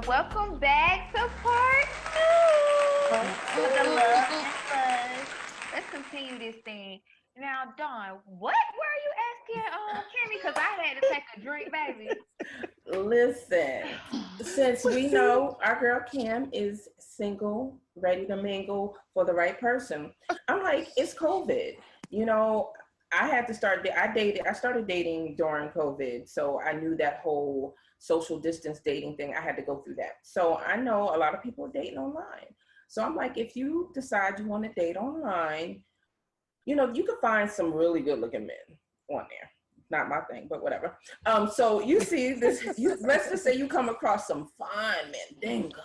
Welcome back to part two of the love and buzz. Let's continue this thing. Now, Dawn, what were you asking Kimmy? Because I had to take a drink, baby. Listen, since we know our girl Kim is single, ready to mingle for the right person, I'm like, it's COVID. You know, I had to start. I started dating during COVID, so I knew that whole social distance dating thing. I had to go through that. So I know a lot of people are dating online. So I'm like, if you decide you want to date online, you can find some really good looking men on there. Not my thing, but whatever. So you see this, let's just say you come across some fine men, dingo.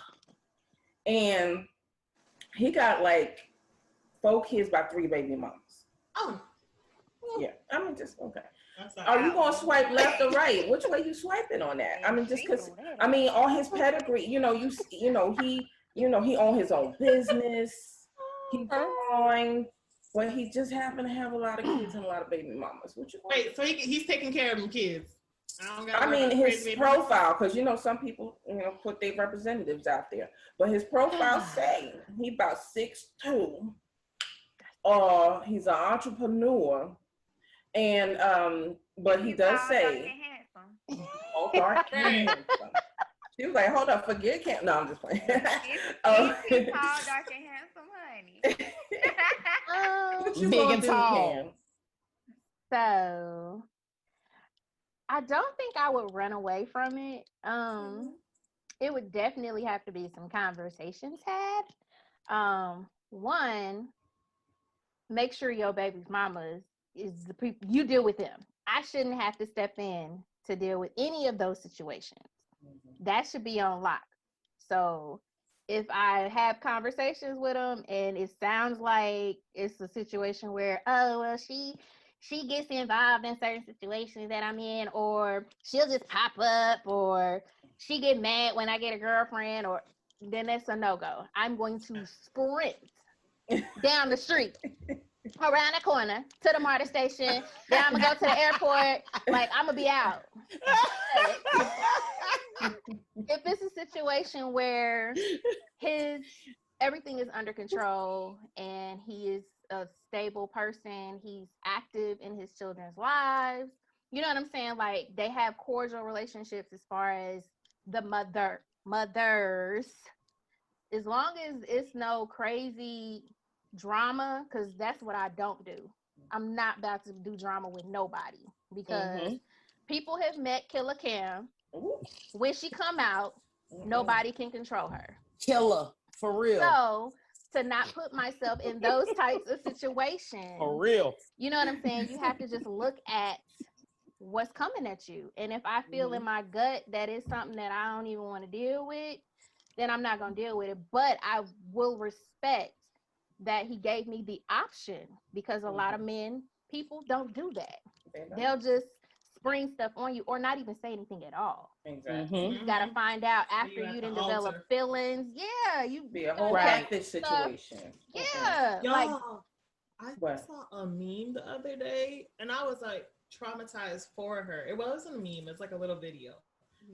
And he got like 4 kids by 3 baby mamas. Oh. Yeah, okay. Are you gonna swipe left or right? Which way you swiping on that? Just because on his pedigree, he owned his own business. He's fine. But he just happened to have a lot of kids and a lot of baby mamas. Wait, so he's taking care of them kids. His profile, because some people put their representatives out there, but his profile say he about 6'2". He's an entrepreneur, and but he does say, "Oh, dark and handsome." She was like, "Hold up, forget Cam." No, I'm just playing. He's tall, dark, and handsome, honey. Big and tall. Cam? So I don't think I would run away from it. It would definitely have to be some conversations had. One, make sure your baby's mamas is the people you deal with them. I shouldn't have to step in to deal with any of those situations. That should be on lock. So if I have conversations with them and it sounds like it's a situation where, she gets involved in certain situations that I'm in, or she'll just pop up, or she get mad when I get a girlfriend, or then that's a no-go. I'm going to sprint down the street, around the corner to the MARTA station. Then I'm gonna go to the airport. Like, I'm gonna be out. If it's a situation where everything is under control and he is a stable person, he's active in his children's lives, you know what I'm saying? Like, they have cordial relationships as far as the mothers, as long as it's no crazy drama, because that's what I don't do. I'm not about to do drama with nobody, because people have met Killer Cam. When she come out, nobody can control her. Killer, for real. So to not put myself in those types of situations, for real, you know what I'm saying? You have to just look at what's coming at you. And if I feel in my gut that it's something that I don't even want to deal with, then I'm not going to deal with it. But I will respect that he gave me the option, because a lot of people don't do that. They'll just spring stuff on you or not even say anything at all. Exactly. You got to find out after you done develop feelings. Yeah, you be a whole catfish situation. Yeah. Y'all, I saw a meme the other day and I was like traumatized for her. It wasn't a meme, it's like a little video.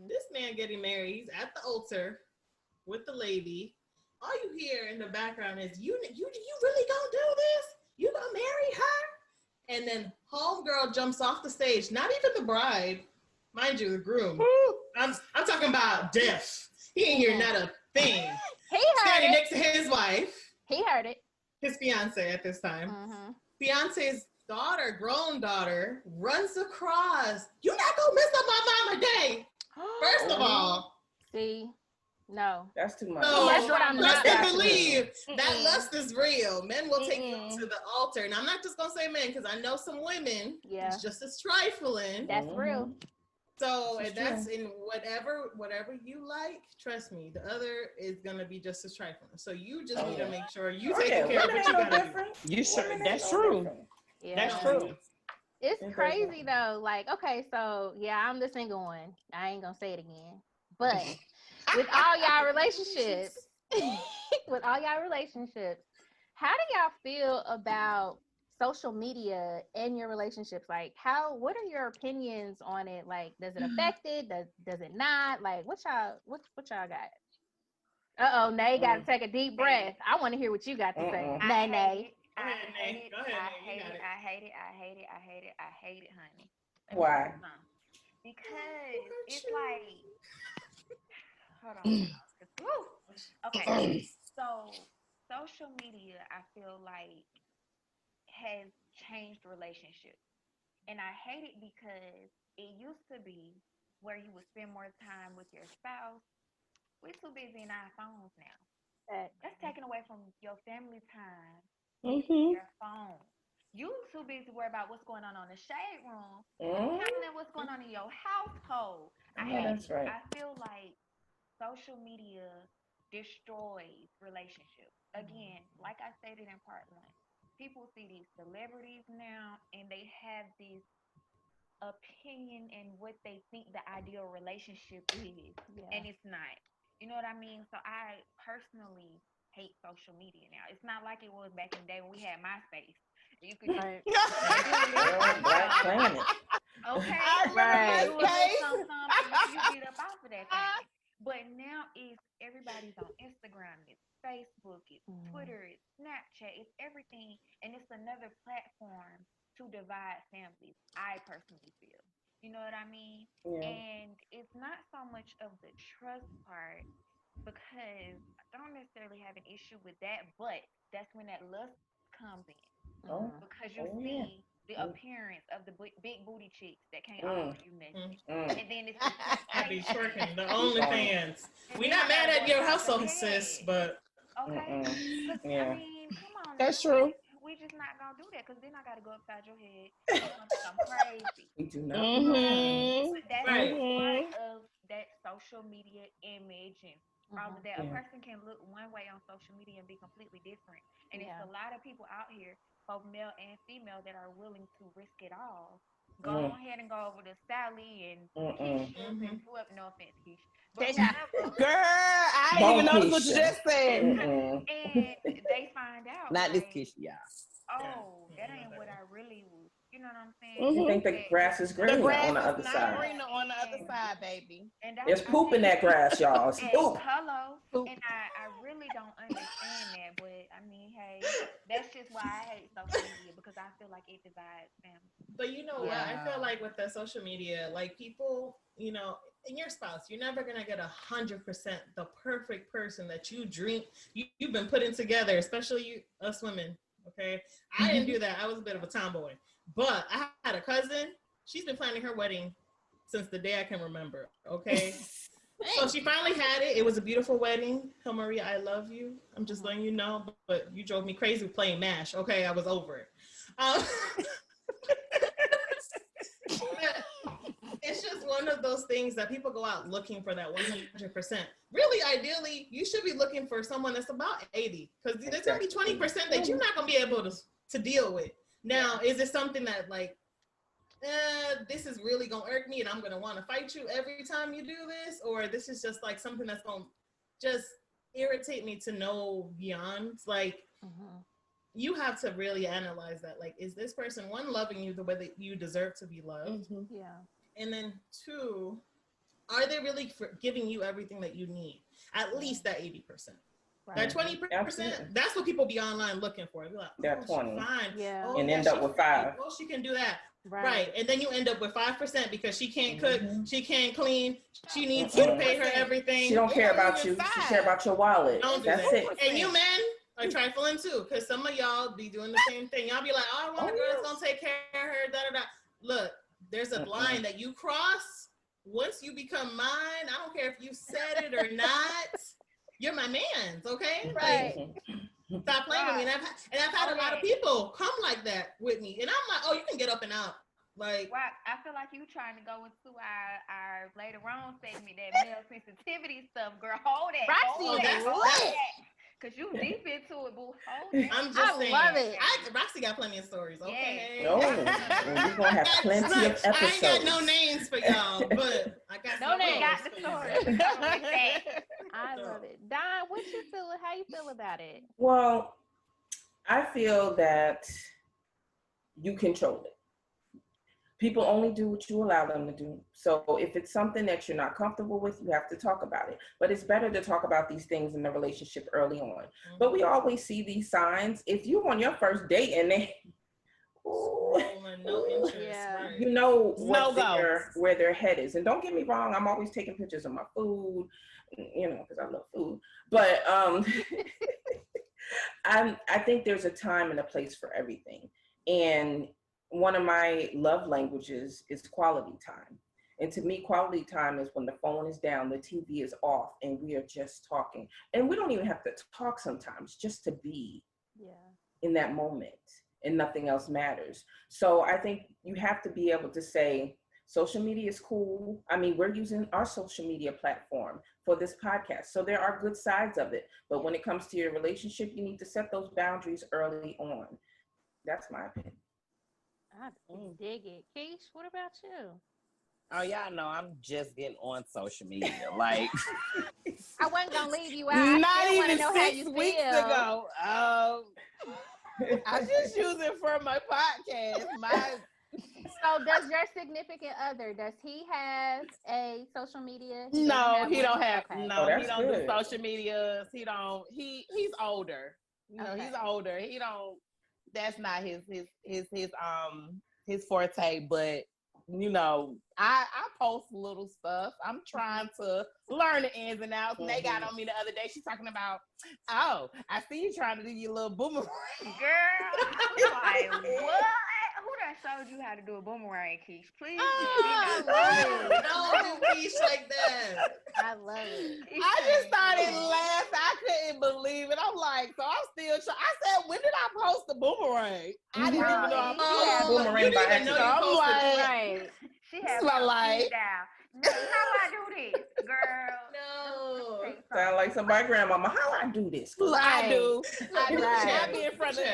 This man getting married, he's at the altar with the lady. All you hear in the background is, you really gonna do this? You gonna marry her? And then homegirl jumps off the stage, not even the bride, mind you, the groom. I'm talking about deaf. He ain't hear not a thing. He heard standing it next to his wife. He heard it. His fiance at this time. Fiance's daughter, grown daughter, runs across. You not gonna miss up my mama day. First of all. See? No. That's too much. No, that's what I'm not. Believe that lust is real. Men will take you to the altar. And I'm not just going to say men, because I know some women, it's just as trifling. That's real. So that's in whatever you like, trust me, the other is going to be just as trifling. So you just need to make sure you take care of what you got to do. You sure? That's true. Yeah. That's true. It's crazy though. Like, okay, so yeah, I'm the single one. I ain't going to say it again. But with all y'all relationships, how do y'all feel about social media in your relationships? Like, what are your opinions on it? Like, does it affect it? Does it not? Like, what y'all got? Nay got to take a deep breath. I want to hear what you got to say. Nay. Go ahead, Nay. Go ahead, Nay. You got it. I hate it. I hate it, honey. Why? Because it's like, hold on. Okay, so social media, I feel like, has changed relationships. And I hate it because it used to be where you would spend more time with your spouse. We're too busy in our phones now. That's taken away from your family time with your phone. You too busy worry about what's going on the shade room, handling what's going on in your household. That's right. I feel like social media destroys relationships. Again, like I stated in part one, people see these celebrities now and they have this opinion and what they think the ideal relationship is, and it's not. You know what I mean? So I personally hate social media now. It's not like it was back in the day when we had MySpace. You could just Black Planet. okay, Right. do a little something, you get up off of that thing. But now it's everybody's on Instagram, it's Facebook, it's Twitter, it's Snapchat, it's everything, and it's another platform to divide families. I personally feel, you know what I mean? Yeah. And it's not so much of the trust part because I don't necessarily have an issue with that, but that's when that lust comes in because you see the appearance of the big booty chicks that can't offer you nothing, and then it's the I be temptation. twerking the OnlyFans. We not mad at your hustle, sis, but okay, because I mean, come on, That's now. true. We just not gonna do that because then I gotta go upside your head. You're gonna think I'm crazy. We do not. But that's Right. part of that social media image and all of that. A person can look one way on social media and be completely different. And it's a lot of people out here, both male and female, that are willing to risk it all. Go ahead and go over to Sally and Keisha and whoever. No offense, Keisha, but whoever. Girl, I didn't even notice what you just said. And they find out, Not this like, kiss, y'all. oh, that ain't what I really was. You know what I'm saying? You think the grass is greener on the other side? Greener on the other side, baby. And There's poop in that grass, y'all. It's poop. Hello. And I really don't understand that, but I mean, hey, that's just why I hate social media because I feel like it divides families. But you know what? I feel like with the social media, like people, you know, and your spouse, you're never gonna get 100% the perfect person that you dream you've been putting together, especially you us women. Okay, I didn't do that. I was a bit of a tomboy, but I had a cousin. She's been planning her wedding since the day I can remember. Okay. So she finally had it. It was a beautiful wedding. Hel Maria, I love you. I'm just letting you know, but you drove me crazy playing MASH. Okay, I was over it. It's just one of those things that people go out looking for that 100%. Really, ideally, you should be looking for someone that's about 80, because there's going to be 20% that you're not going to be able to deal with. Now, is it something that like, this is really going to irk me and I'm going to want to fight you every time you do this? Or this is just like something that's going to just irritate me to no beyond? Like, you have to really analyze that. Like, is this person, one, loving you the way that you deserve to be loved? Yeah. And then two, are they really giving you everything that you need? At least that 80%. That 20%, that's what people be online looking for. They're like, that 20. Fine. Yeah. Oh, and end up with 5. Oh, she can do that. Right. And then you end up with 5% because she can't cook, she can't clean, she needs you to pay her everything. She don't care about you. She care about your wallet. That's it. And you men are trifling too, because some of y'all be doing the same thing. Y'all be like, oh, I want a girl that's gonna take care of her, da-da-da. Look, there's a line that you cross. Once you become mine, I don't care if you said it or not, you're my man's, okay? Right. Like, stop playing with me. And I've had a lot of people come like that with me. And I'm like, oh, you can get up and out. Like, well, I feel like you trying to go into our later on segment, that male sensitivity stuff, girl. Hold it. Hold that. Because you deep into it, boo. Hold it. I'm just saying. Love it. Roxy got plenty of stories, okay? No, we're going to have plenty of episodes. I ain't got no names for y'all, but I got no name. Got the story. I love it. Don, what you feel? How you feel about it? Well, I feel that you control it. People only do what you allow them to do. So if it's something that you're not comfortable with, you have to talk about it. But it's better to talk about these things in the relationship early on. But we always see these signs. If you on your first date and they, no interest, right. you know where their head is. And don't get me wrong, I'm always taking pictures of my food, you know, because I love food. But I think there's a time and a place for everything. And one of my love languages is quality time. And to me, quality time is when the phone is down, the TV is off, and we are just talking. And we don't even have to talk sometimes, just to be in that moment, and nothing else matters. So I think you have to be able to say, social media is cool. I mean, we're using our social media platform for this podcast. So there are good sides of it. But when it comes to your relationship, you need to set those boundaries early on. That's my opinion. I dig it. Keish, what about you? Oh, y'all know I'm just getting on social media. Like, I wasn't gonna leave you out. Not even know 6 weeks ago. I just use it for my podcast. So does your significant other, does he have a social media? No, he don't have. Okay. No, he don't do social medias. He don't. He's older. You know, he's older. He don't. That's not his forte. But you know, I post little stuff. I'm trying to learn the ins and outs. And they got on me the other day. She's talking about, oh, I see you trying to do your little boomerang. Girl, like what? Who done showed you how to do a boomerang, Keish? Please. I love it. Don't do Keish like that. I love it. I just started laughing. I couldn't believe it. I'm like, so I'm still trying. I said, when did I post the boomerang? I didn't even know I posted boomerang by accident. I'm like, right. She has my life. No, how I do this, girl? No. Sound like somebody's grandmama. How I do this? I do. Right. I be in front of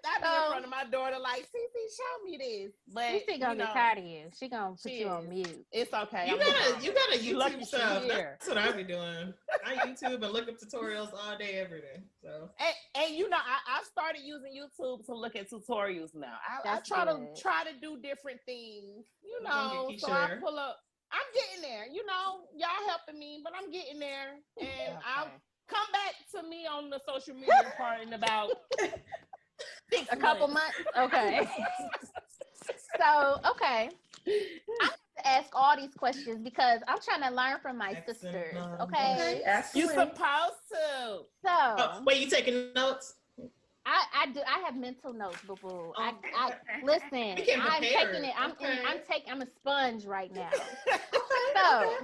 I be in front of my daughter like, Cece, show me this. But Cece gonna get tired of you. She gonna put you on mute. It's okay. You gotta YouTube stuff. That's what I be doing. I YouTube and look up tutorials all day, every day. So and you know, I started using YouTube to look at tutorials now. I try to do different things, you know. So I pull up. I'm getting there. You know, y'all helping me, but I'm getting there. And I'll come back to me on the social media part in about a couple months. Okay. So, okay. I have to ask all these questions because I'm trying to learn from my sisters. Okay. You're supposed to. So wait, you taking notes? I do. I have mental notes, boo boo. I listen. I'm taking it. I'm a sponge right now. So,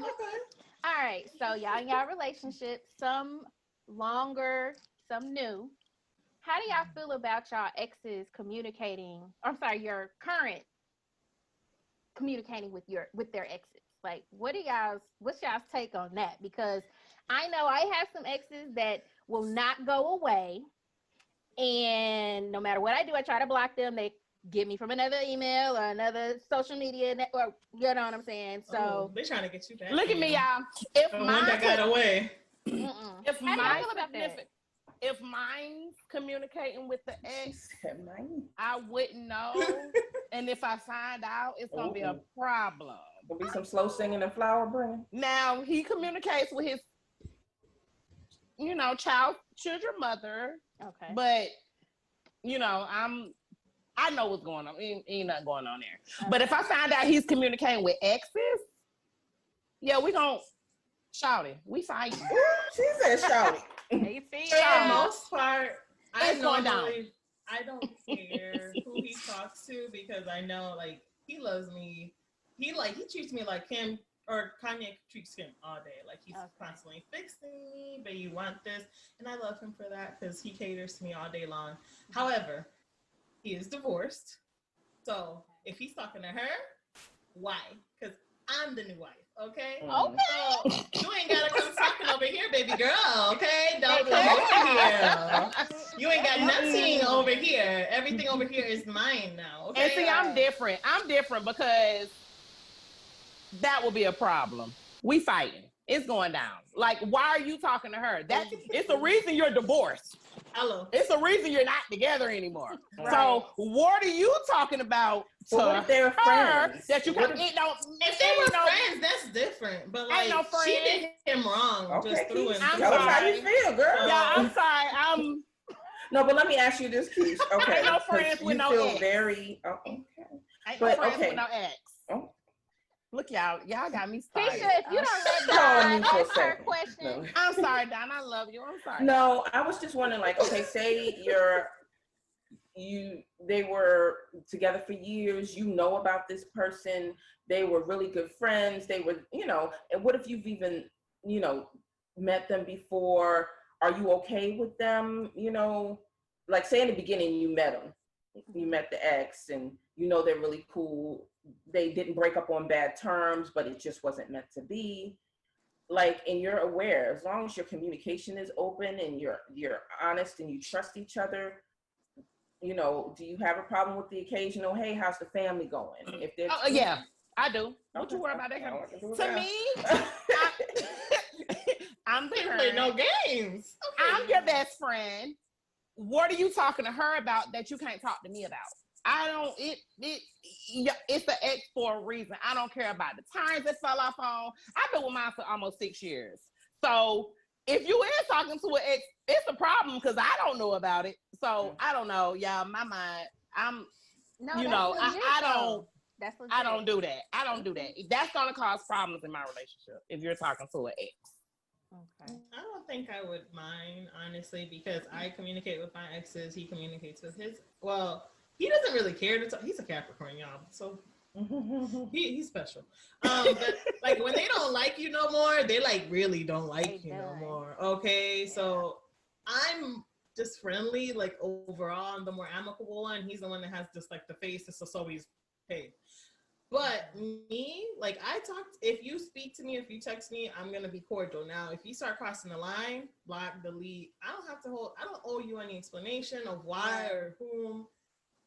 all right. So y'all in y'all relationships, some longer, some new. How do y'all feel about y'all exes communicating? Your current communicating with their exes. Like, what's y'all's take on that? Because I know I have some exes that will not go away, and no matter what I do, I try to block them. They get me from another email or another social media network. You know what I'm saying? So they're trying to get you back. Look at me, y'all. If mine got away, if mine's communicating with the ex, I wouldn't know. And if I find out, it's going to be a problem. There'll be some slow singing and flower bringing. Now, he communicates with his, children mother. Okay. But, I know what's going on. Ain't nothing going on there. Okay. But if I find out he's communicating with exes, yeah, we going to shout it. We fight. She said shout it. For the most part, I don't care who he talks to because I know like he loves me. He treats me like him or Kanye treats him all day. Like he's constantly fixing me, but you want this, and I love him for that because he caters to me all day long. However, he is divorced, so if he's talking to her, why? Because I'm the new wife. Okay. So you ain't gotta come talking over here, baby girl. Okay, don't come over here. You ain't got nothing over here. Everything over here is mine now. Okay. And see, I'm different. I'm different because that will be a problem. We fighting. It's going down. Like, why are you talking to her? It's the reason you're divorced. Hello. It's the reason you're not together anymore. Right. So what are you talking about? What if they're friends? That you can, if they were friends, that's different. But like, she did him wrong. Okay, just through and through. Tell us how you feel, girl. Yeah, I'm sorry. No, but let me ask you this, Keish. Okay, ain't no friends with no feel ex. very okay. Ain't no friends with no ex. Oh. Look, y'all got me started. Keisha, if you don't let Don ask her question. No. I'm sorry, Don. I love you. I'm sorry. No, I was just wondering, like, okay, say they were together for years, you know about this person, they were really good friends, they were, and what if you've even, met them before? Are you okay with them? Like say in the beginning you met them, you met the ex and they're really cool. They didn't break up on bad terms, but it just wasn't meant to be. Like, and you're aware, as long as your communication is open and you're honest and you trust each other, do you have a problem with the occasional, hey, how's the family going? If they're yeah, I do. Don't you worry about that. To me, I'm the play no games. Okay. I'm your best friend. What are you talking to her about that you can't talk to me about? I don't. It's the ex for a reason. I don't care about the times it fell off on. I've been with mine for almost 6 years. So if you is talking to an ex, it's a problem because I don't know about it. So I don't know. Yeah, my mind. I don't. That's legit. I don't do that. I don't do that. That's gonna cause problems in my relationship if you're talking to an ex. Okay. I don't think I would mind, honestly, because I communicate with my exes. He communicates with his. Well, he doesn't really care to talk. He's a Capricorn, y'all. So he's special. But like when they don't like you no more, they like really don't like you no more. Okay. Yeah. So I'm just friendly, like overall. I'm the more amicable one. He's the one that has just like the face that's just always paid. But me, like if you speak to me, if you text me, I'm going to be cordial. Now, if you start crossing the line, block, delete, I don't owe you any explanation of why or whom.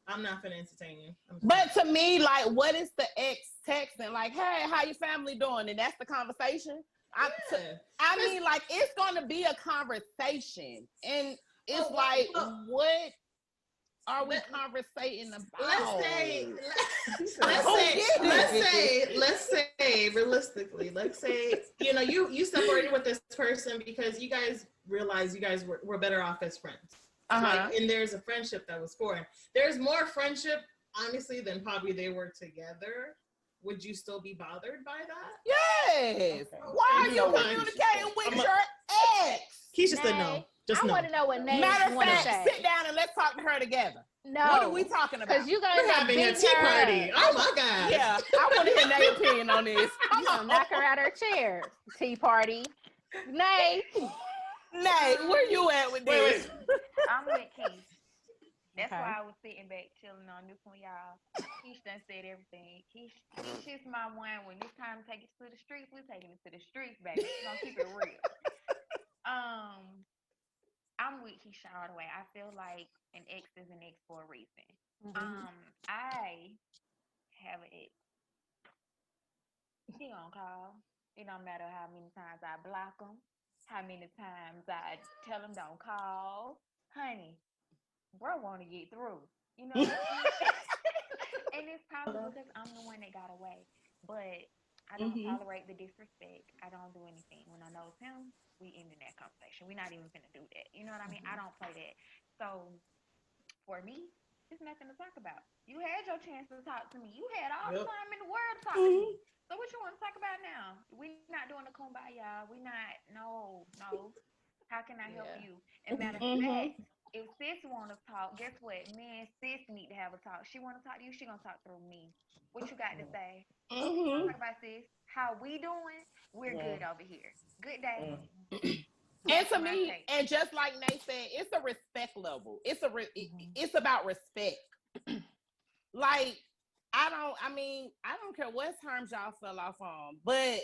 I'm not going to entertain you. But to me, like, what is the ex texting? Like, hey, how your family doing? And that's the conversation. I mean, like, it's going to be a conversation. And it's what are we conversating about? Let's say realistically, let's say, you separated with this person because you guys realized you guys were better off as friends. Like, and there's a friendship that was formed. There's more friendship, honestly, than probably they were together. Would you still be bothered by that? Yes. Okay. Why are you communicating with your ex? Keisha said no. I want to know what Nate Matter of fact, sit down and let's talk to her together. No. What are we talking about? Because you're going to having a tea party. Oh my God. Yeah, I want to hear Nate's opinion on this. I'm going to knock her out her chair. Tea party. Nate, where you at with this? I'm with Keith. That's why I was sitting back chilling on this one, y'all. Keish done said everything. Keish is my one. When it's time to take it to the streets, we're taking it to the streets, baby. We're going to keep it real. I'm with Keisha all the way. I feel like an ex is an ex for a reason. I have an ex. He gonna call. It don't matter how many times I block him, how many times I tell him don't call. Honey, bro want to get through. You know what I mean? And it's probably because I'm the one that got away. But I don't tolerate the disrespect. I don't do anything. When I know it's him, we ended that conversation. We're not even gonna do that. You know what I mean? I don't play that. So for me, it's nothing to talk about. You had your chance to talk to me. You had all the time in the world to talk to me. So what you want to talk about now? We're not doing a kumbaya. We not. No. How can I help you? And matter of fact, if sis want to talk, guess what? Me and sis need to have a talk. She want to talk to you. She gonna talk through me. What you got to say? Talk about sis. How we doing? We're good over here. Good day. And to me, and just like Nate said, it's a respect level. It's about respect. Like, I don't care what terms y'all fell off on, but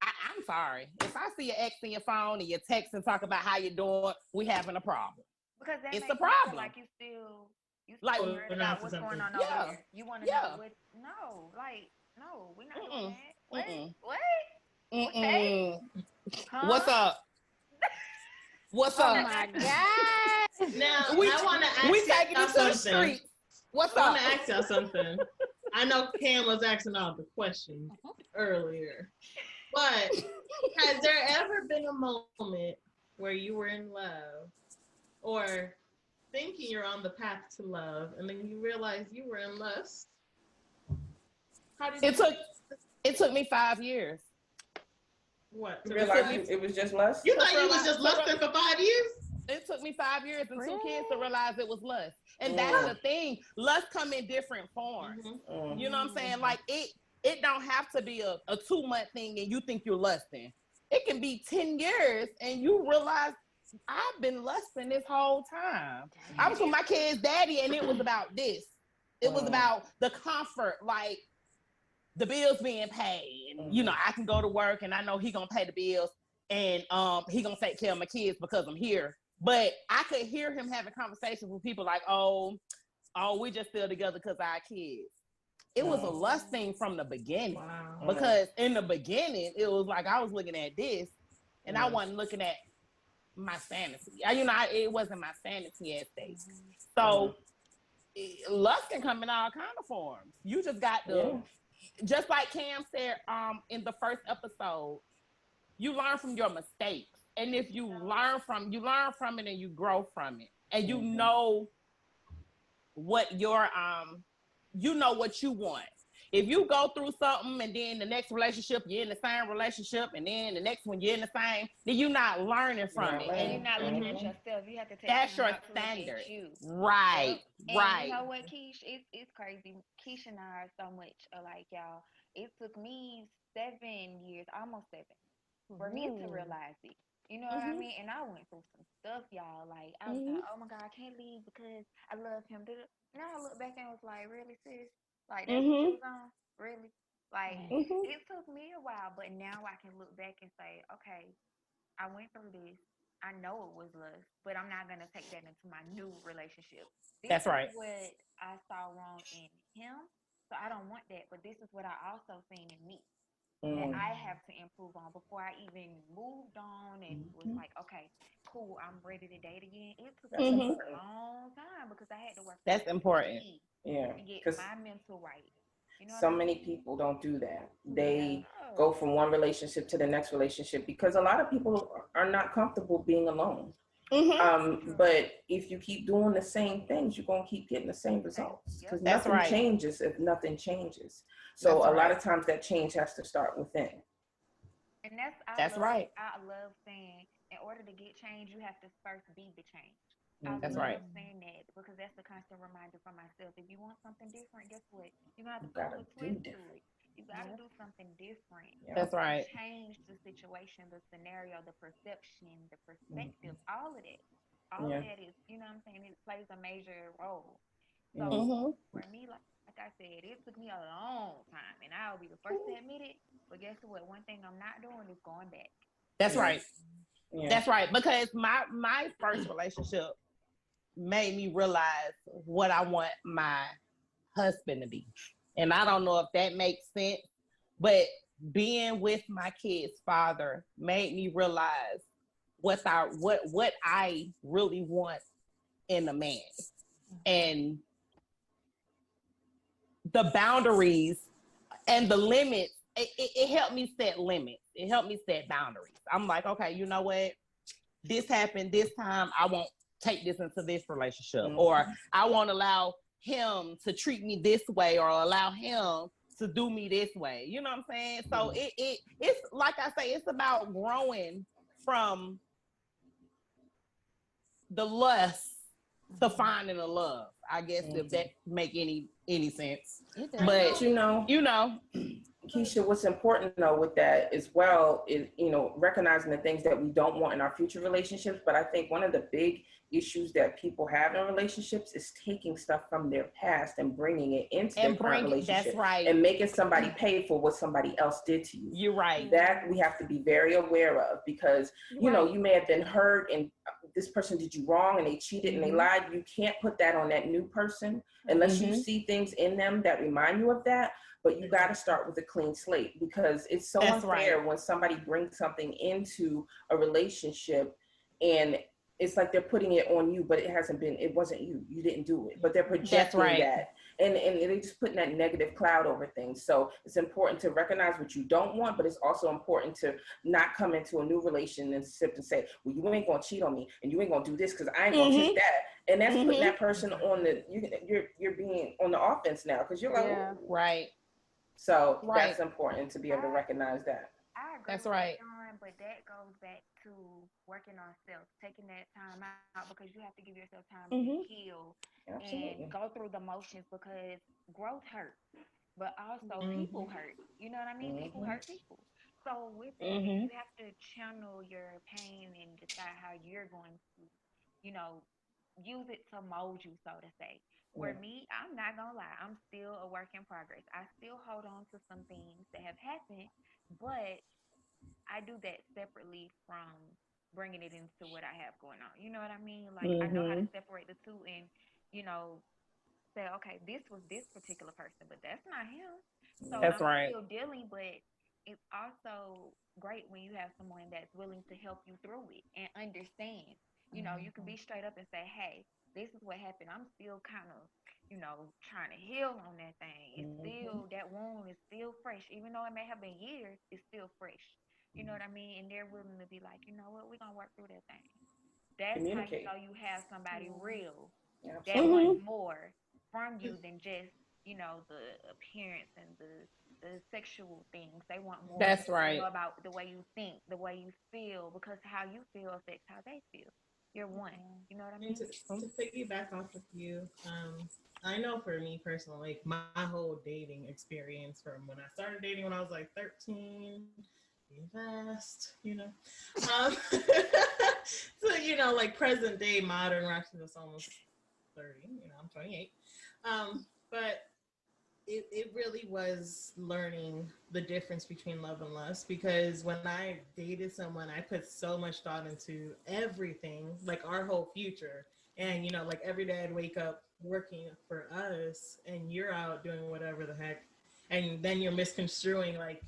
I'm sorry. If I see your ex in your phone and you text and talk about how you're doing, we having a problem. Because that it's makes a problem. Like you still worried about what's going on over there. You want to know what? No, we're not doing that. What? Okay. Huh? What's up? What's up? Oh my God. Now, We I want to ask we taking y'all it to the something. streets. What's I want up? to ask y'all something. I know Cam was asking all the questions earlier, but has there ever been a moment where you were in love or thinking you're on the path to love and then you realize you were in lust? How did it took me 5 years. What? You realize it was just lust? You thought you was just lusting for 5 years? It took me 5 years and Really? 2 kids to realize it was lust. And that's the thing. Lust come in different forms. Mm-hmm. You know what I'm saying? Like it don't have to be a 2-month thing and you think you're lusting. It can be 10 years and you realize I've been lusting this whole time. I was with my kid's daddy and it was about this. It was about the comfort, like the bills being paid. And, you know, I can go to work and I know he gonna pay the bills and he gonna take care of my kids because I'm here. But I could hear him having conversations with people like, oh, we just still together because our kids. It was a lust thing from the beginning. Wow. Because in the beginning, it was like I was looking at this and I wasn't looking at my sanity. It wasn't my sanity at stake. So lust can come in all kind of forms. You just got to, just like Cam said in the first episode, you learn from your mistakes. And if you learn from it and you grow from it. And you know what your what you want. If you go through something and then the next relationship you're in the same relationship and then the next one you're in the same, then you're not learning from it. And you're not looking at yourself. You have to take that's your standard. Right. And right. You know what, Keish? It's crazy. Keish and I are so much alike, y'all. It took me 7 years, almost 7, for me to realize it. You know what I mean? And I went through some stuff, y'all. Like, I was like, oh my God, I can't leave because I love him. Now I look back and was like, really, sis? Like, that's what you was on? Really? Like, it took me a while, but now I can look back and say, okay, I went through this. I know it was lust, but I'm not going to take that into my new relationship. That's right. What I saw wrong in him, so I don't want that, but this is what I also seen in me. That I have to improve on before I even moved on and was like, okay, cool, I'm ready to date again. It took me a long time because I had to work. That's important. To get my mental right. You know so many people don't do that. They go from one relationship to the next relationship because a lot of people are not comfortable being alone. But if you keep doing the same things, you're gonna keep getting the same results because nothing changes if nothing changes. So a lot of times that change has to start within. And that's right. I love saying in order to get change, you have to first be the change. That's right. Saying that because that's the constant reminder for myself. If you want something different, guess what? You're gonna have to put a twist to it. You gotta do something different. That's right. Change the situation, the scenario, the perception, the perspective, all of that. All of that is, you know what I'm saying? It plays a major role. So for me, like I said, it took me a long time, and I'll be the first to admit it. But guess what? One thing I'm not doing is going back. That's right. That's right. Because my first relationship made me realize what I want my husband to be. And I don't know if that makes sense, but being with my kid's father made me realize what I really want in a man. And the boundaries and the limits, it helped me set limits. It helped me set boundaries. I'm like, okay, you know what? This happened this time. I won't take this into this relationship, or I won't allow him to treat me this way, or allow him to do me this way. You know what I'm saying? So it's like I say, it's about growing from the lust to finding the love. I guess if that make any sense. But you know. Keisha, what's important though with that as well is, recognizing the things that we don't want in our future relationships. But I think one of the big issues that people have in relationships is taking stuff from their past and bringing it into their current relationship. That's right. And making somebody pay for what somebody else did to you. You're right. That we have to be very aware of because, you know, you may have been hurt and this person did you wrong and they cheated and they lied, you can't put that on that new person unless you see things in them that remind you of that. But you got to start with a clean slate, because it's so unfair when somebody brings something into a relationship and it's like they're putting it on you, but it wasn't you. You didn't do it, but they're projecting that. And they're just putting that negative cloud over things. So it's important to recognize what you don't want, but it's also important to not come into a new relationship and say, well, you ain't going to cheat on me and you ain't going to do this because I ain't going to take that. And that's putting that person on you're being on the offense now, because you're like, So that's important to be able to recognize that. I agree with Dawn, but that goes back to working on self, taking that time out, because you have to give yourself time to heal and go through the motions, because growth hurts, but also people hurt. You know what I mean? People hurt people. So with that, you have to channel your pain and decide how you're going to, you know, use it to mold you, so to say. Where me, I'm not gonna lie, I'm still a work in progress. I still hold on to some things that have happened, but I do that separately from bringing it into what I have going on. You know what I mean? Like, I know how to separate the two and, you know, say, okay, this was this particular person, but that's not him. So I'm still dealing, but it's also great when you have someone that's willing to help you through it and understand. You know, you can be straight up and say, hey, this is what happened. I'm still kind of, you know, trying to heal on that thing. It's still, that wound is still fresh. Even though it may have been years, it's still fresh. You know what I mean? And they're willing to be like, you know what, we're going to work through that thing. That's how you know you have somebody real that wants more from you than just, you know, the appearance and the sexual things. They want more. That's right. About the way you think, the way you feel, because how you feel affects how they feel. You're one. You know what I mean? To piggyback off of you, I know for me personally, like my whole dating experience from when I started dating when I was like 13, fast, you know. So, you know, like present day modern, actually that's almost 30, you know, I'm 28. But it really was learning the difference between love and lust, because when I dated someone, I put so much thought into everything, like our whole future. And, you know, like every day I'd wake up working for us and you're out doing whatever the heck. And then you're misconstruing like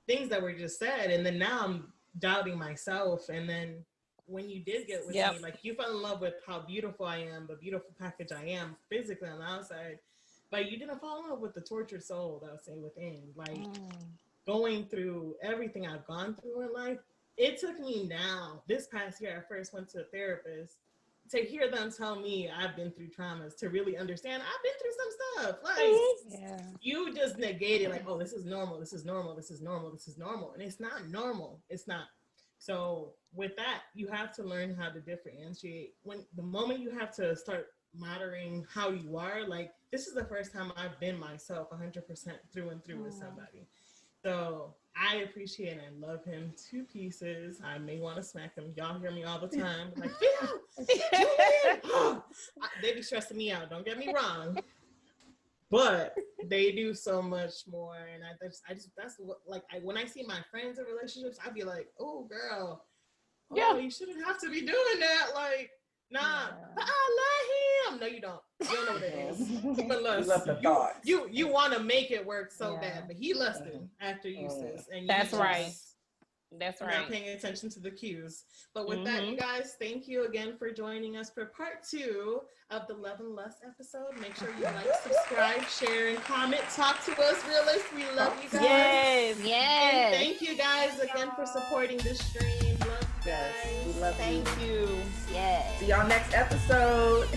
things that were just said. And then now I'm doubting myself. And then when you did get with me, like you fell in love with how beautiful I am, the beautiful package I am physically on the outside. But you didn't fall in love with the tortured soul that I say within. Like going through everything I've gone through in life, it took me now. This past year, I first went to a therapist to hear them tell me I've been through traumas, to really understand I've been through some stuff. Like you just negated like, oh, this is normal, this is normal, this is normal, this is normal. And it's not normal. It's not. So with that, you have to learn how to differentiate. When the moment you have to start monitoring how you are, like this is the first time I've been myself 100% through and through with somebody. So I appreciate and love him to pieces. I may want to smack him. Y'all hear me all the time. Like, they be stressing me out. Don't get me wrong. But they do so much more. And I just that's what, like, when I see my friends in relationships, I'd be like, oh, girl, you shouldn't have to be doing that. Like, nah, but I love him. No, you don't. You don't know what it is. But lust, you love the thoughts. You want to make it work so bad, but he lusted after you, sis. And that's right. That's right. Not paying attention to the cues. But with that, you guys, thank you again for joining us for part 2 of the Love and Lust episode. Make sure you like, subscribe, share, and comment. Talk to us, realists. We love you guys. Yes. And thank you guys again for supporting this stream. Love you guys. We love you. Thank you. Yes. See y'all next episode.